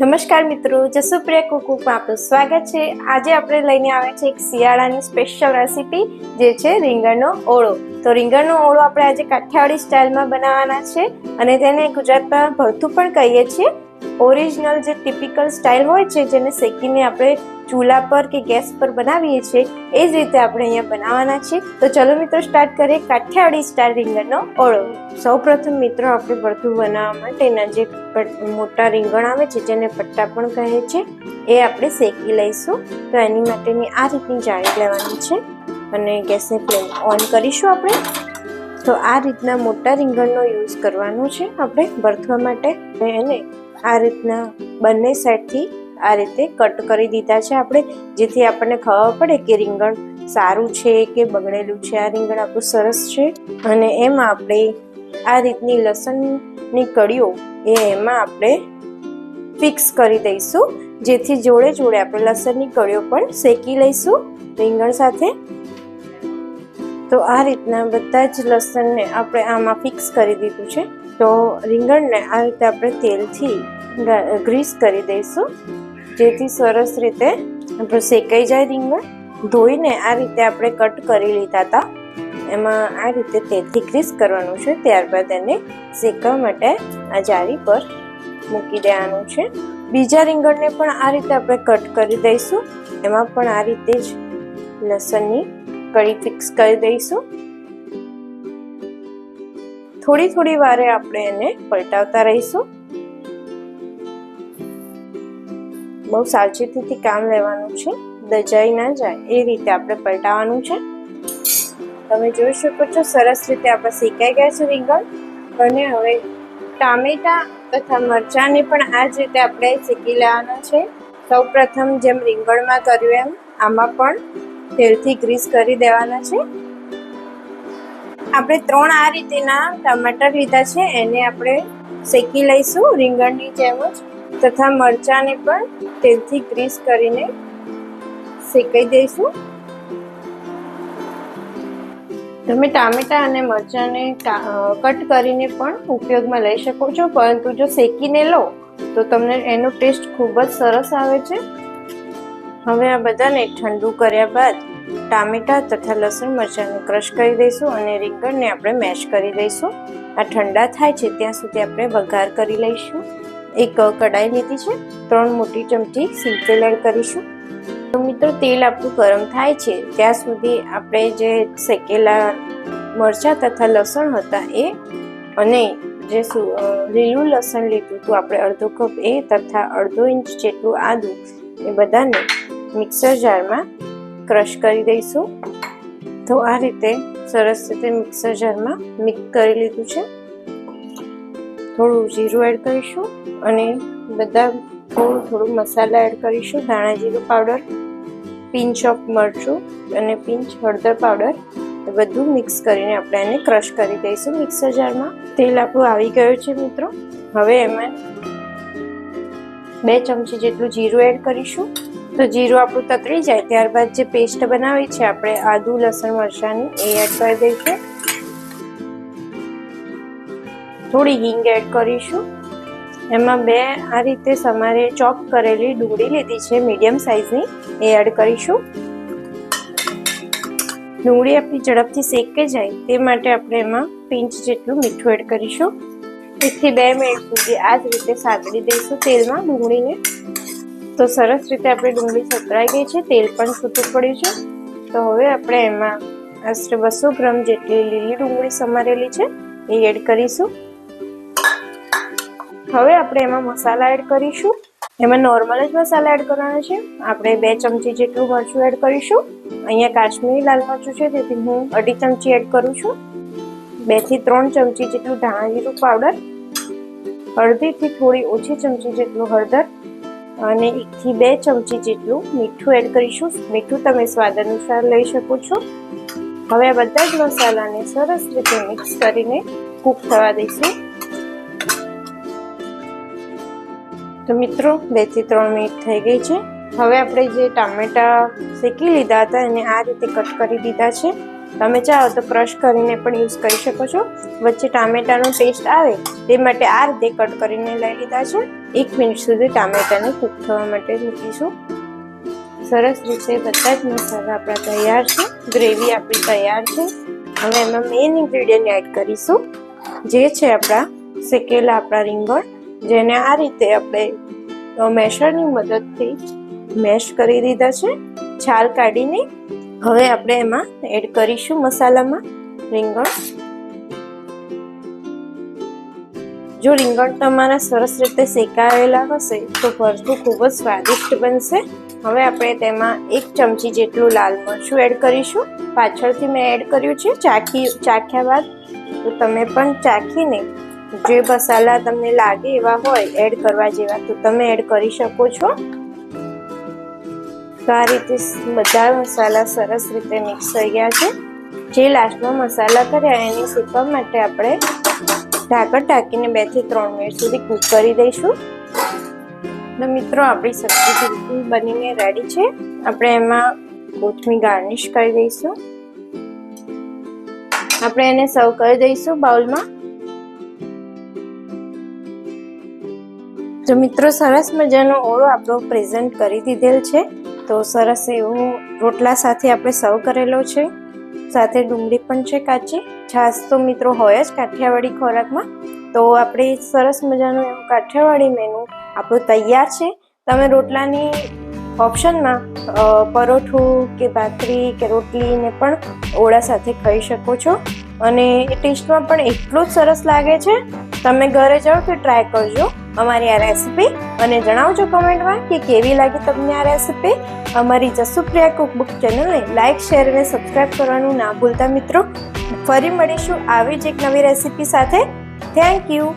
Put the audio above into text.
નમસ્કાર મિત્રો, જસુપ્રિયા કુકમાં આપનું સ્વાગત છે। આજે આપણે લઈને આવ્યા છે એક શિયાળાની સ્પેશિયલ રેસીપી જે છે રીંગણનો ઓળો। તો રીંગણનો ઓળો આપણે આજે કાઠિયાવાડી સ્ટાઇલમાં બનાવવાના છે અને તેને ગુજરાતમાં ભરતું પણ કહીએ છીએ। ઓરિજિનલ જે ટિપિકલ સ્ટાઇલ હોય છે જેને શેકીને આપણે ચૂલા પર કે ગેસ પર બનાવીએ છીએ એ જ રીતે આપણે અહીંયા બનાવવાના છે। તો ચલો મિત્રો સ્ટાર્ટ કરીએ કાઠિયાવાડી સ્ટાઇલ રીંગણનો ઓળો। સૌપ્રથમ મિત્રો આપણે ભરતું બનાવવા માટેના જે મોટા રીંગણ આવે છે જેને પટ્ટા પણ કહે છે એ આપણે શેકી લઈશું। તો એની માટેની આ રીતની જાળી લેવાની છે અને ગેસની ફ્લેમ ઓન કરીશું આપણે। તો આ રીતના મોટા રીંગણનો યુઝ કરવાનો છે આપણે ભરવા માટે। એને આ રીતના બંને સાઈડથી આ રીતે કટ કરી દીધા છે આપણે, જેથી આપણને ખબર પડે કે રીંગણ સારું છે કે બગડેલું છે। આ રીંગણ આપણું સરસ છે અને એમાં આપણે આ રીતની લસણની કળીઓ એમાં આપણે ફિક્સ કરી દઈશું, જેથી જોડે જોડે આપણે લસણની કળીઓ પણ શેકી લઈશું રીંગણ સાથે। તો આ રીતના બધા જ લસણને આપણે આમાં ફિક્સ કરી દીધું છે। તો રીંગણને આ રીતે આપણે તેલથી ગ્રીસ કરી દઈશું, જેથી સરસ રીતે આપણે શેકાઈ જાય। રીંગણ ધોઈને આ રીતે આપણે કટ કરી લીધા હતા, એમાં આ રીતે તેલથી ગ્રીસ કરવાનું છે। ત્યારબાદ એને શેકવા માટે આ જાળી પર મૂકી દેવાનું છે। બીજા રીંગણને પણ આ રીતે આપણે કટ કરી દઈશું, એમાં પણ આ રીતે જ લસણની કળી ફિક્સ કરી દઈશું। થોડી થોડી વારે આપણે એને પલટાવતા રહીશું। બહુ સાવચેતીથી કામ લેવાનું છે, દજાઈ ના જાય એ રીતે આપણે પલટાવવાનું છે। તમે જોઈ શકો છો સરસ રીતે આપણે શેકાઈ ગયા છે રીંગણ। અને હવે ટામેટા તથા મરચાંને પણ આ જ રીતે આપણે શેકી લેવાના છે। સૌ પ્રથમ જેમ રીંગણમાં કર્યું એમ આમાં પણ તેલથી ગ્રીસ કરી દેવાના છે। આપણે 3 આ રીતેના ટમાટર લીધા છે, એને આપણે શેકી લઈશું રીંગણની જેમ જ, તથા મરચાંને પણ તેલથી ગ્રીસ કરીને શેકાઈ દઈશું। તમે ટામેટા અને મરચાંને કટ કરીને પણ ઉપયોગમાં લઈ શકો છો, પરંતુ જો શેકીને લો તો તમને એનો ટેસ્ટ ખૂબ જ સરસ આવે છે। હવે આ બધાને ઠંડુ કર્યા બાદ ટામેટા તથા લસણ મરચાંને ક્રશ કરી દઈશું અને રીંગણને આપણે મેશ કરી દઈશું। આ ઠંડા થાય છે ત્યાં સુધી આપણે વઘાર કરી લઈશું। એક કઢાઈ લીધી છે, 3 મોટી ચમચી સિંગ તેલ એડ કરીશું। તો મિત્રો તેલ આપણું ગરમ થાય છે ત્યાં સુધી આપણે જે શેકેલા મરચાં તથા લસણ હતા એ અને જે લીલું લસણ લીધું હતું આપણે અડધો કપ એ તથા અડધો ઇંચ જેટલું આદું એ બધાને મિક્સર જારમાં ક્રશ કરી દઈશું। તો આ રીતે સરસ રીતે મિક્સર જારમાં મિક્સ કરી લીધું છે। થોડું જીરું એડ કરીશું અને બધા થોડું મસાલા એડ કરીશું। ધાણા જીરું પાવડર, પિંચ ઓફ મરચું અને પિંચ હળદર પાવડર, એ બધું મિક્સ કરીને આપણે એને ક્રશ કરી દઈશું મિક્સર જારમાં। તેલ આપણું આવી ગયું છે મિત્રો। હવે એમાં 2 ચમચી જેટલું જીરું એડ કરીશું। તો જીરું આપણું તતરી જાય ત્યારબાદ જે પેસ્ટ બનાવી છે આપણે આદુ લસણ મરચાંની એ એડ કરી દઈશું। થોડી હિંગ એડ કરીશું। એમાં 2 આ રીતે સમારે ચોપ કરેલી ડુંગળી લીધી છે મીડિયમ સાઈઝની, એ એડ કરીશું। ડુંગળી આપણી ઝડપથી શેકાઈ જાય તે માટે આપણે એમાં પિંચ જેટલું મીઠું એડ કરીશું। 1 થી 2 મિનિટ સુધી આ જ રીતે સાતળી દઈશું તેલમાં ડુંગળીને। તો સરસ રીતે આપણી ડુંગળી સતરાઈ ગઈ છે, તેલ પણ છૂટું પડ્યું છે। તો હવે આપણે એમાં આશરે 200 ગ્રામ જેટલી લીલી ડુંગળી સમારેલી છે એ એડ કરીશું। હવે આપણે એમાં મસાલા એડ કરીશું। એમાં નોર્મલ જ મસાલા એડ કરવાના છે। આપણે 2 ચમચી જેટલું મરચું એડ કરીશું। અહીંયા કાશ્મીરી લાલ મરચું છે તેથી હું 2.5 ચમચી એડ કરું છું। 2 થી 3 ચમચી જેટલું ધાણા જીરું પાવડર, અડધીથી થોડી ઓછી ચમચી જેટલું હળદર અને 1 થી 2 ચમચી જેટલું મીઠું એડ કરીશું। મીઠું તમે સ્વાદ અનુસાર લઈ શકો છો। હવે આ બધા જ મસાલાને સરસ રીતે મિક્સ કરીને કૂક થવા દઈશું। તો મિત્રો 2 થી 3 મિનિટ થઈ ગઈ છે। હવે આપણે જે ટામેટા શેકી લીધા હતા એને આ રીતે કટ કરી દીધા છે તમે ચાહો તો ક્રશ કરીને પણ યુઝ કરી શકો છો. વચ્ચે ટામેટાનો ટેસ્ટ આવે તે માટે આ રીતે કટ કરીને લઈ લીધા છે. 1 મિનિટ સુધી ટામેટાને કૂક થવા માટે મૂકીશું. સરસ રીતે બધા જ મસાલા આપણા તૈયાર છે. ગ્રેવી આપણી તૈયાર છે. હવે એમાં મેઇન ઇન્ગ્રેડિયન્ટ એડ કરીશું, જે છે આપણા શેકેલા આપણા રીંગણ, જેને આ રીતે આપણે મેશરની મદદથી મેશ કરી દીધા છે, છાલ કાઢીને. હવે આપણે એમાં એડ કરીશું મસાલામાં રીંગણ. જો રીંગણ તમારા સરસ રીતે શેકાયેલા હશે તો ભરતું ખૂબ જ સ્વાદિષ્ટ બનશે. હવે આપણે તેમાં 1 ચમચી જેટલું લાલ મરચું એડ કરીશું. પાછળથી મેં એડ કર્યું છે. ચાખ્યા બાદ તો તમે પણ ચાખીને જે મસાલા તમને લાગે એવા હોય એડ કરવા જેવા તો તમે એડ કરી શકો છો. તો આ રીતે બધા મસાલા સરસ રીતે મિક્સ થઈ ગયા છે. જે લાસ્ટમાં મસાલા કર્યા એને શેકવા માટે આપણે ઢાંકણ ઢાંકીને 2 થી 3 મિનિટ સુધી કૂક કરી દઈશું. તો મિત્રો આપણી સબ્જી બિલકુલ બનીને રેડી છે. આપણે એમાં કોથમીર ગાર્નિશ કરી દઈશું. આપણે એને સર્વ કરી દઈશું બાઉલમાં. તો મિત્રો સરસ મજાનો ઓળો આપણો પ્રેઝન્ટ કરી દીધેલ છે. તો સરસ એવું રોટલા સાથે આપણે સર્વ કરેલો છે. સાથે ડુંગળી પણ છે કાચી. છાશ તો મિત્રો હોય જ કાઠિયાવાડી ખોરાકમાં. તો આપણે સરસ મજાનું એવું કાઠિયાવાડી મેનુ આપણું તૈયાર છે. તમે રોટલાની ઓપ્શનમાં પરોઠું કે ભાખરી કે રોટલીને પણ ઓળા સાથે ખાઈ શકો છો. અને એ ટેસ્ટમાં પણ એટલું જ સરસ લાગે છે. તમે ઘરે જાઓ તો ટ્રાય કરજો અમારી આ રેસીપી અને જણાવજો કમેન્ટમાં કે કેવી લાગી તમને આ રેસીપી. અમારી જસુપ્રિયા કુકબુક ચેનલને લાઇક, શેર અને સબસ્ક્રાઈબ કરવાનું ના ભૂલતા મિત્રો. ફરી મળીશું આવી જ એક નવી રેસીપી સાથે. Thank you.